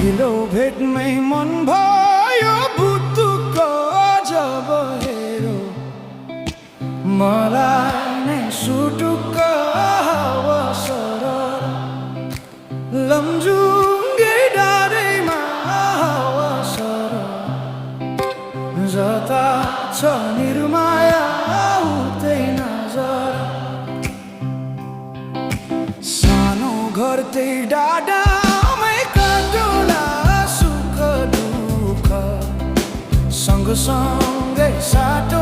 पहिलो भेटमै मन भयो भुतुक्क जब हेरो मलाई नै सुटुक्क हावा सरर लमजुङ्गे डाँडैमा हावा सरर जता छ निर्माया उतै नजर सानो घर त्यही डाँडामै काटुला सुख दुःख सँगसँगै साटो